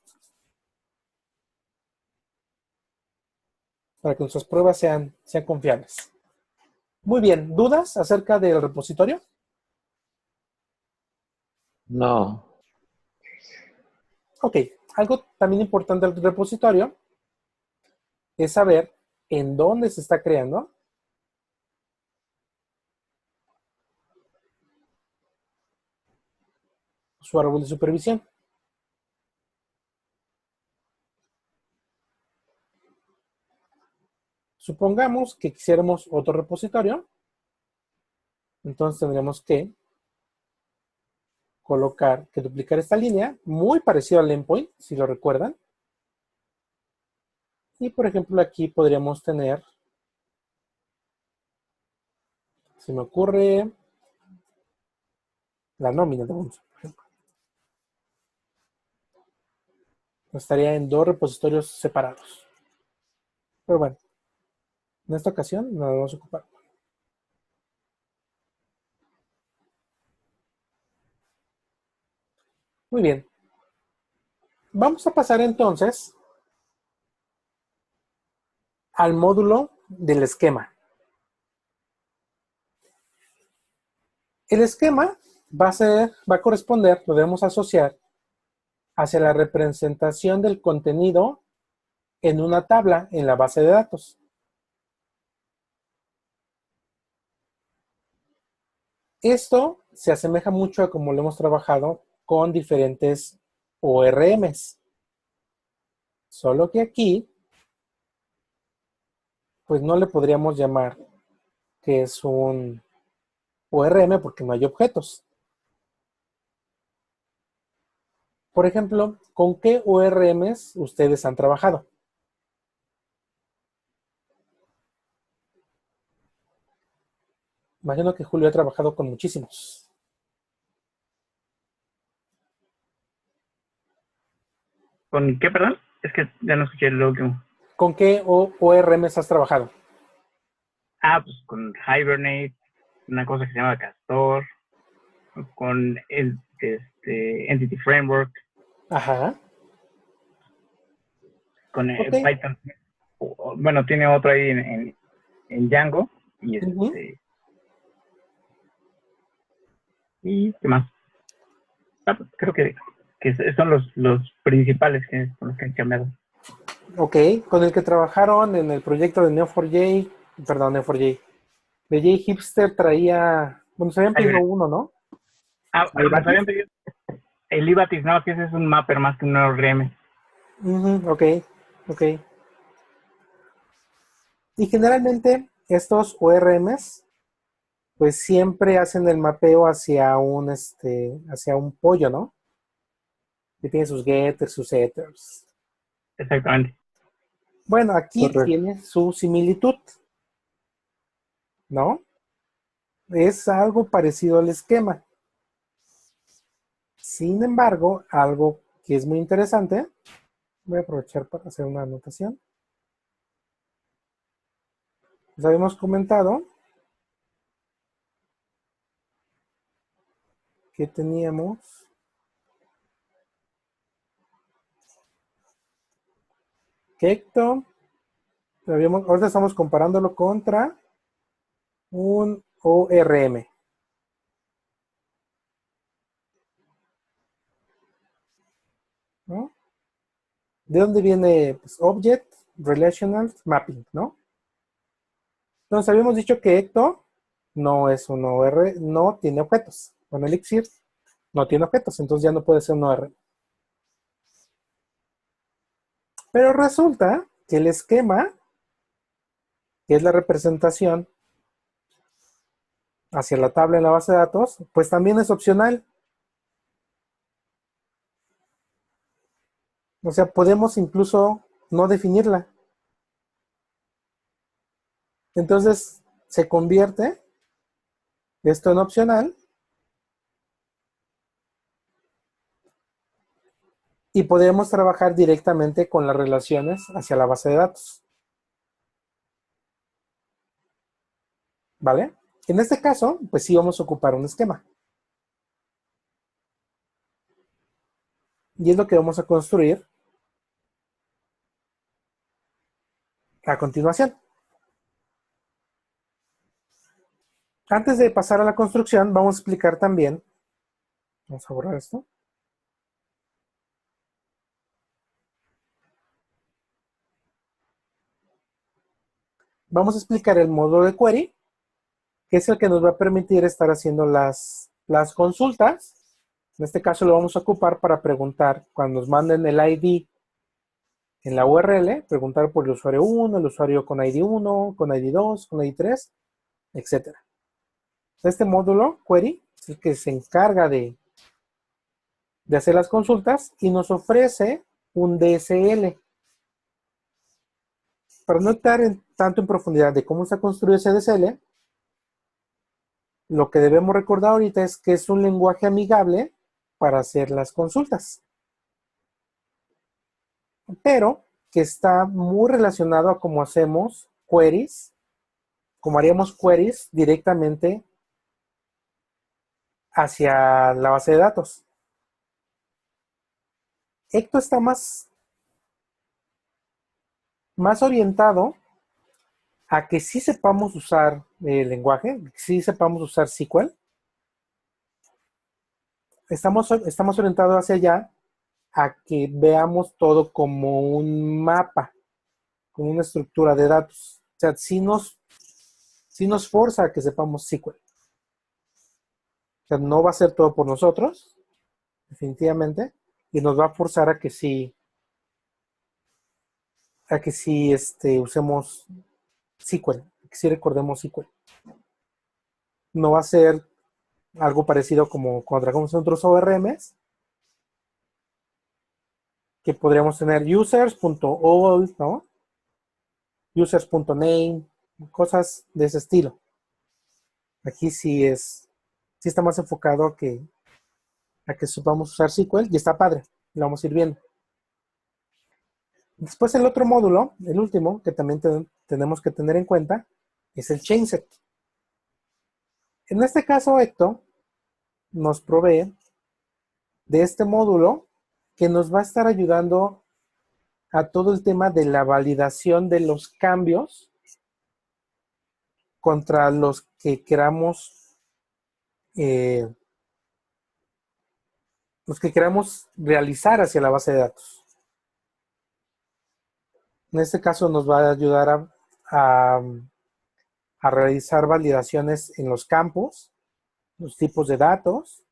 Para que nuestras pruebas sean confiables. Muy bien, ¿dudas acerca del repositorio? No. Ok, algo también importante del repositorio es saber en dónde se está creando su árbol de supervisión. Supongamos que quisiéramos otro repositorio, entonces tendríamos que duplicar esta línea, muy parecido al endpoint, si lo recuerdan. Y por ejemplo aquí podríamos tener, se me ocurre, la nómina de Bunsen, por ejemplo. Estaría en dos repositorios separados. Pero bueno, en esta ocasión no lo vamos a ocupar. Muy bien. Vamos a pasar entonces al módulo del esquema. El esquema va a corresponder, lo debemos asociar hacia la representación del contenido en una tabla en la base de datos. Esto se asemeja mucho a como lo hemos trabajado con diferentes ORMs. Solo que aquí, pues no le podríamos llamar que es un ORM porque no hay objetos. Por ejemplo, ¿con qué ORMs ustedes han trabajado? Imagino que Julio ha trabajado con muchísimos. ¿Con qué, perdón? Es que ya no escuché lo último. ¿Con qué ORMs has trabajado? Pues con Hibernate, una cosa que se llama Castor, con el Entity Framework, Ajá. con Ok. Python. Bueno, tiene otro ahí en Django. Y Ujú. ¿Y qué más? Pues creo que son los principales con los que han cambiado. Ok, con el que trabajaron en el proyecto de Neo4j, perdón, Neo4j, de J Hipster traía, bueno, se habían pedido uno, ¿no? Nos habían pedido el Libatis, no, que ese es un mapper más que un ORM. Ok. Y generalmente estos ORMs, pues siempre hacen el mapeo hacia un pollo, ¿no? Que tiene sus getters, sus setters. Exactamente. Bueno, aquí Correcto. tiene su similitud, ¿no? Es algo parecido al esquema. Sin embargo, algo que es muy interesante, voy a aprovechar para hacer una anotación. Les habíamos comentado que teníamos que Ecto, ahorita estamos comparándolo contra un ORM. ¿No? ¿De dónde viene? Pues, Object Relational Mapping, ¿no? Entonces habíamos dicho que Ecto no es un OR, no tiene objetos. Bueno, Elixir no tiene objetos, entonces ya no puede ser un ORM. Pero resulta que el esquema, que es la representación hacia la tabla en la base de datos, pues también es opcional. O sea, podemos incluso no definirla. Entonces se convierte esto en opcional y podemos trabajar directamente con las relaciones hacia la base de datos. ¿Vale? En este caso, pues sí vamos a ocupar un esquema. Y es lo que vamos a construir a continuación. Antes de pasar a la construcción, vamos a explicar también, vamos a borrar esto. Vamos a explicar el módulo de query, que es el que nos va a permitir estar haciendo las consultas. En este caso lo vamos a ocupar para preguntar, cuando nos manden el ID en la URL, preguntar por el usuario 1, el usuario con ID 1, con ID 2, con ID 3, etc. Este módulo, query, es el que se encarga de hacer las consultas y nos ofrece un DSL. Para no estar tanto en profundidad de cómo se construye ese DSL, lo que debemos recordar ahorita es que es un lenguaje amigable para hacer las consultas, pero que está muy relacionado a cómo hacemos queries, como haríamos queries directamente hacia la base de datos. Ecto está más orientado a que sí sepamos usar el lenguaje, sí sepamos usar SQL. Estamos orientados hacia allá a que veamos todo como un mapa, como una estructura de datos. O sea, sí nos forza a que sepamos SQL. O sea, no va a ser todo por nosotros, definitivamente, y nos va a forzar a que sí usemos SQL, que sí recordemos SQL. No va a ser algo parecido como cuando trabajamos en otros ORMs, que podríamos tener users.old, ¿no? Users.name, cosas de ese estilo. Aquí sí está más enfocado a que sepamos usar SQL y está padre, lo vamos a ir viendo. Después el otro módulo, el último, que también tenemos que tener en cuenta, es el chainset. En este caso, Ecto nos provee de este módulo que nos va a estar ayudando a todo el tema de la validación de los cambios contra los que queramos los que queramos realizar hacia la base de datos. En este caso nos va a ayudar a realizar validaciones en los campos, los tipos de datos,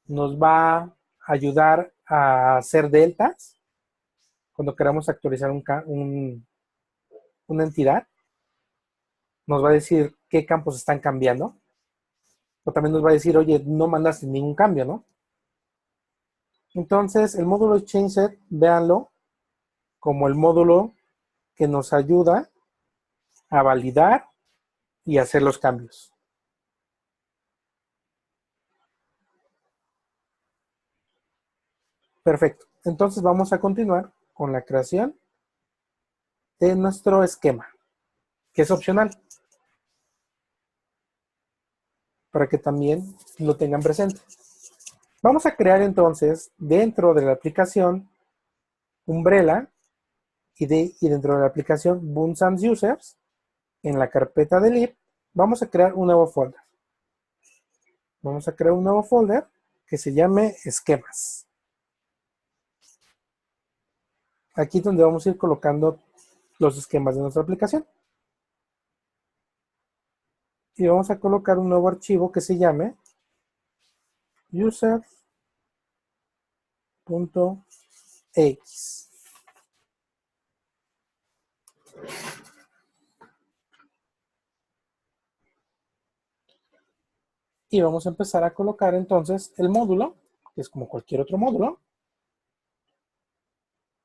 nos va a ayudar a hacer deltas cuando queramos actualizar una entidad, nos va a decir qué campos están cambiando, o también nos va a decir, oye, no mandaste ningún cambio, ¿no? Entonces, el módulo ChangeSet, véanlo como el módulo que nos ayuda a validar y hacer los cambios. Perfecto. Entonces vamos a continuar con la creación de nuestro esquema, que es opcional, para que también lo tengan presente. Vamos a crear entonces dentro de la aplicación Umbrella y dentro de la aplicación Bunsan Users, en la carpeta de lib, vamos a crear un nuevo folder. Vamos a crear un nuevo folder que se llame esquemas. Aquí es donde vamos a ir colocando los esquemas de nuestra aplicación. Y vamos a colocar un nuevo archivo que se llame users.x. Y vamos a empezar a colocar entonces el módulo, que es como cualquier otro módulo.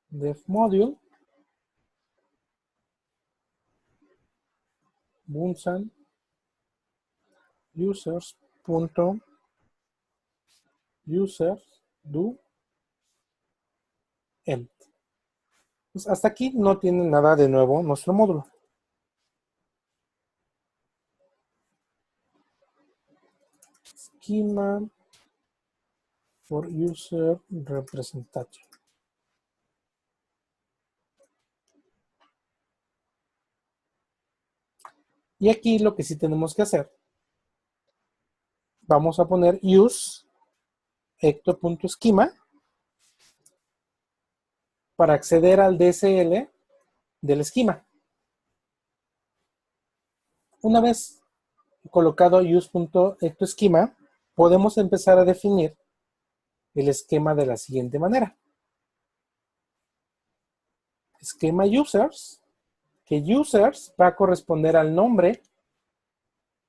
Def module bunsan users.users do end. Pues hasta aquí no tiene nada de nuevo nuestro módulo. Schema for user representation. Y aquí lo que sí tenemos que hacer, vamos a poner use ecto.schema para acceder al DSL del esquema. Una vez colocado use.ectoschema, podemos empezar a definir el esquema de la siguiente manera. Esquema users, que users va a corresponder al nombre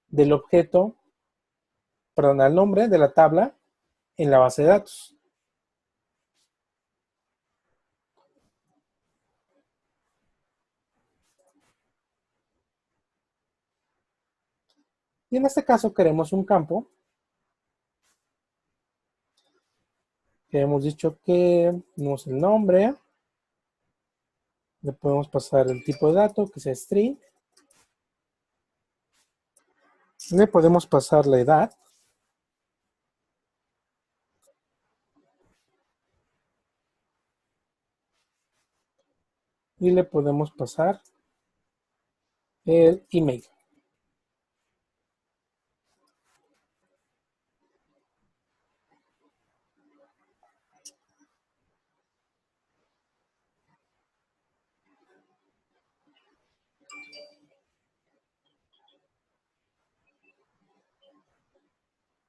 del objeto, perdón, al nombre de la tabla en la base de datos. Y en este caso queremos un campo que hemos dicho que no es el nombre. Le podemos pasar el tipo de dato, que sea string. Le podemos pasar la edad. Y le podemos pasar el email.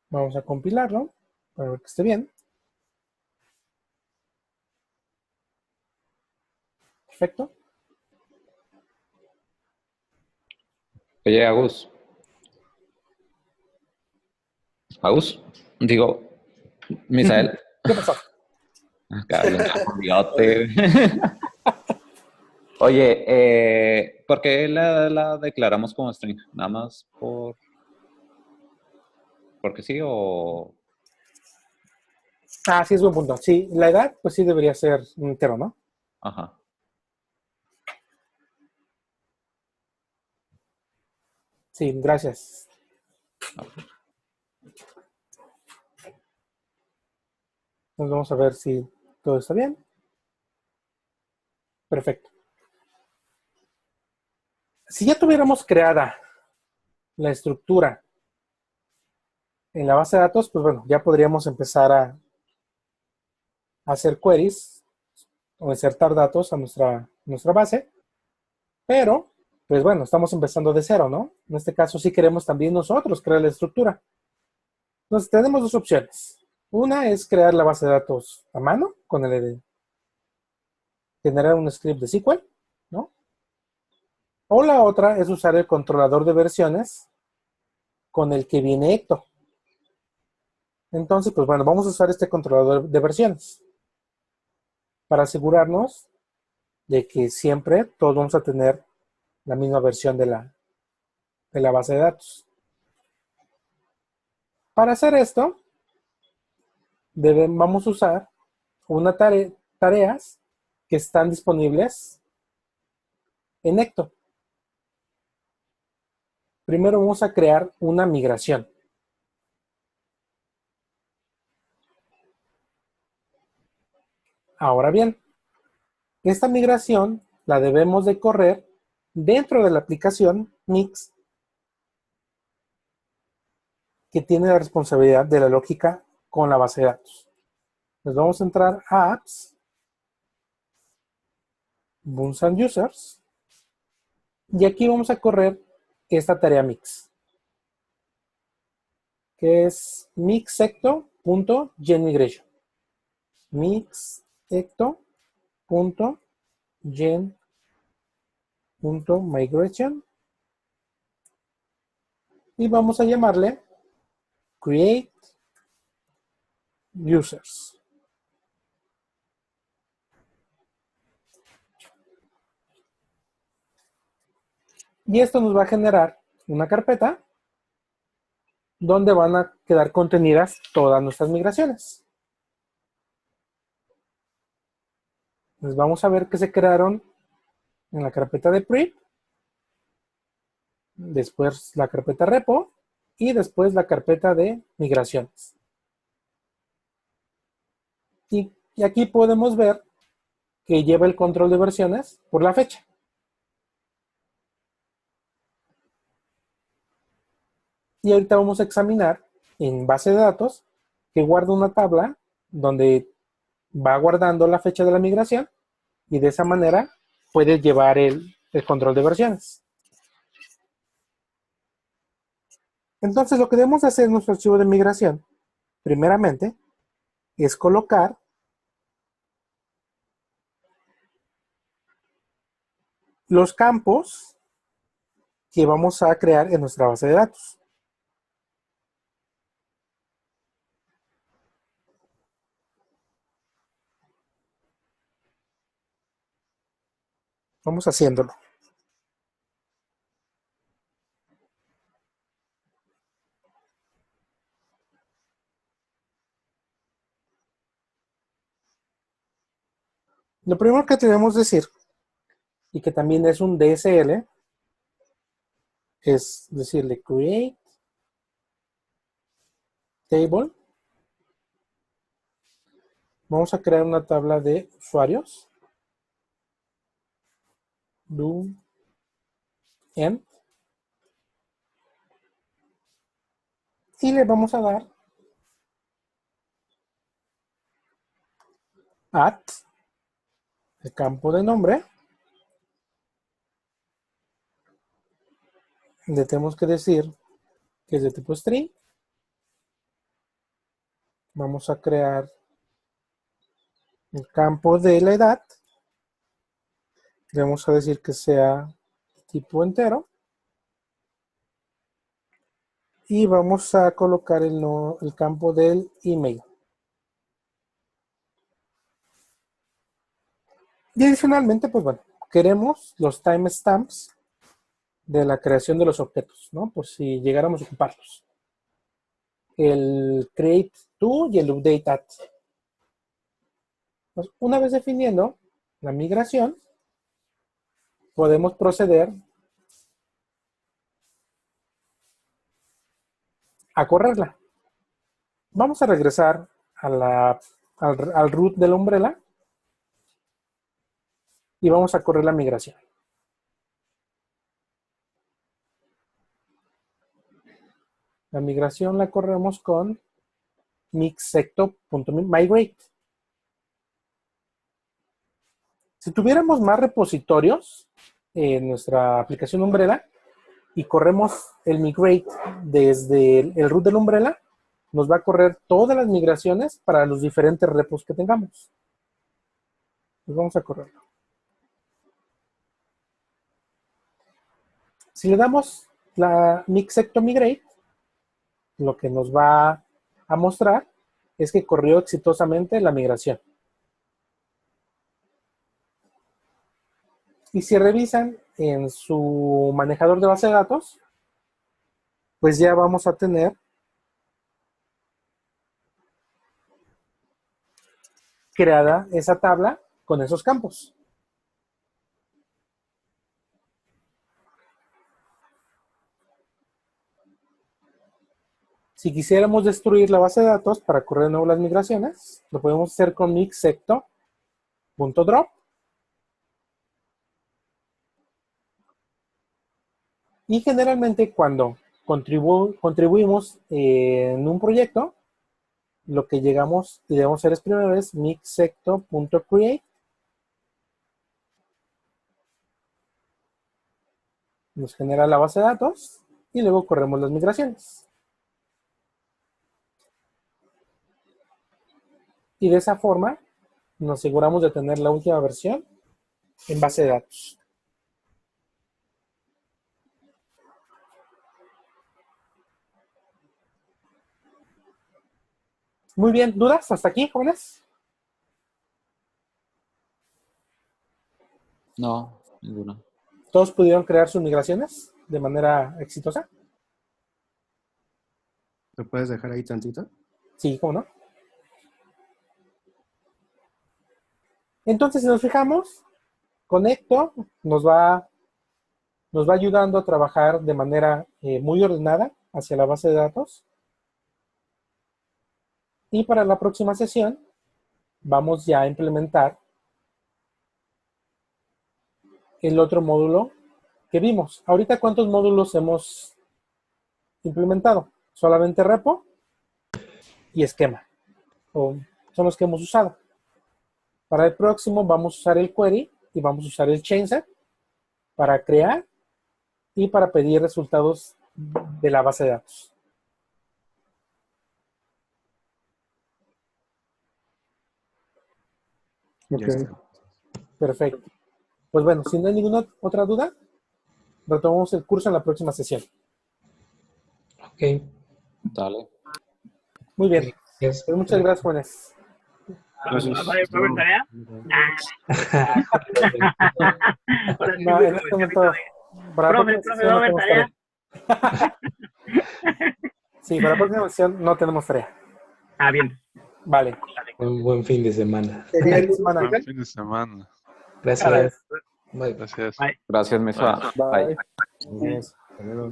Vamos a compilarlo para ver que esté bien. Perfecto. Oye, Agus, digo, Misael. ¿Qué pasó? Bigote. Oye, ¿por qué la declaramos como string? ¿Nada más porque sí o...? Ah, sí, es buen punto. Sí, la edad, pues sí debería ser un entero, ¿no? Ajá. Sí, gracias. Entonces vamos a ver si todo está bien. Perfecto. Si ya tuviéramos creada la estructura en la base de datos, pues bueno, ya podríamos empezar hacer queries o insertar datos a nuestra base, pero, pues bueno, estamos empezando de cero, ¿no? En este caso sí queremos también nosotros crear la estructura. Entonces tenemos dos opciones. Una es crear la base de datos a mano, con el de generar un script de SQL, ¿no? O la otra es usar el controlador de versiones con el que viene Ecto. Entonces, pues bueno, vamos a usar este controlador de versiones para asegurarnos de que siempre todos vamos a tener la misma versión de la base de datos. Para hacer esto, vamos a usar una tareas que están disponibles en Ecto. Primero vamos a crear una migración. Ahora bien, esta migración la debemos de correr dentro de la aplicación Mix, que tiene la responsabilidad de la lógica con la base de datos. Nos vamos a entrar a Apps, Buns and Users, y aquí vamos a correr esta tarea Mix, que es mixecto.genmigration. mixecto.gen.migration, y vamos a llamarle create users. Y esto nos va a generar una carpeta donde van a quedar contenidas todas nuestras migraciones. Pues vamos a ver que se crearon en la carpeta de prep, después la carpeta repo y después la carpeta de migraciones. Y aquí podemos ver que lleva el control de versiones por la fecha. Y ahorita vamos a examinar en base de datos que guarda una tabla donde va guardando la fecha de la migración y de esa manera puede llevar el control de versiones. Entonces lo que debemos hacer en nuestro archivo de migración, primeramente, es colocar los campos que vamos a crear en nuestra base de datos. Vamos haciéndolo. Lo primero que debemos decir, y que también es un DSL, es decirle create table. Vamos a crear una tabla de usuarios. Do end. Y le vamos a dar el campo de nombre. Le tenemos que decir que es de tipo string. Vamos a crear el campo de la edad. Le vamos a decir que sea tipo entero. Y vamos a colocar el campo del email. Y adicionalmente, pues bueno, queremos los timestamps de la creación de los objetos, ¿no? Por si llegáramos a ocuparlos. El create to y el update at. Pues una vez definiendo la migración, podemos proceder a correrla. Vamos a regresar al root de la umbrella y vamos a correr la migración. La migración la corremos con mixecto.migrate. Si tuviéramos más repositorios en nuestra aplicación Umbrella y corremos el migrate desde el root del Umbrella, nos va a correr todas las migraciones para los diferentes repos que tengamos. Pues vamos a correrlo. Si le damos la mixecto migrate, lo que nos va a mostrar es que corrió exitosamente la migración. Y si revisan en su manejador de base de datos, pues ya vamos a tener creada esa tabla con esos campos. Si quisiéramos destruir la base de datos para correr de nuevo las migraciones, lo podemos hacer con mixecto.drop. Y generalmente cuando contribuimos en un proyecto, lo que llegamos y debemos hacer es primero es mixecto.create. Nos genera la base de datos y luego corremos las migraciones. Y de esa forma nos aseguramos de tener la última versión en base de datos. Muy bien, ¿dudas hasta aquí, jóvenes? No, ninguna. ¿Todos pudieron crear sus migraciones de manera exitosa? ¿Lo puedes dejar ahí tantito? Sí, ¿cómo no? Entonces, si nos fijamos, Conecto nos va ayudando a trabajar de manera muy ordenada hacia la base de datos. Y para la próxima sesión vamos ya a implementar el otro módulo que vimos. Ahorita, ¿cuántos módulos hemos implementado? Solamente repo y esquema. O son los que hemos usado. Para el próximo vamos a usar el query y vamos a usar el chainset para crear y para pedir resultados de la base de datos. Ya está. Perfecto. Pues bueno, si no hay ninguna otra duda, retomamos el curso en la próxima sesión. Ok. Dale. Muy bien. Yes. Pues muchas gracias, jóvenes. Gracias. ¿Va a haber tarea? Ahora sí, No, güey, en como este el momento, chavito para la Profe, próxima profe, ¿va a haber sesión no tenemos tarea. Sí, para la próxima sesión no tenemos tarea. Bien. Vale. Buen fin de semana. Fin de semana. Buen fin de semana. Gracias. Bye. Gracias. Bye. Gracias, Mesa. Bye. Bye. Adiós. Hasta luego.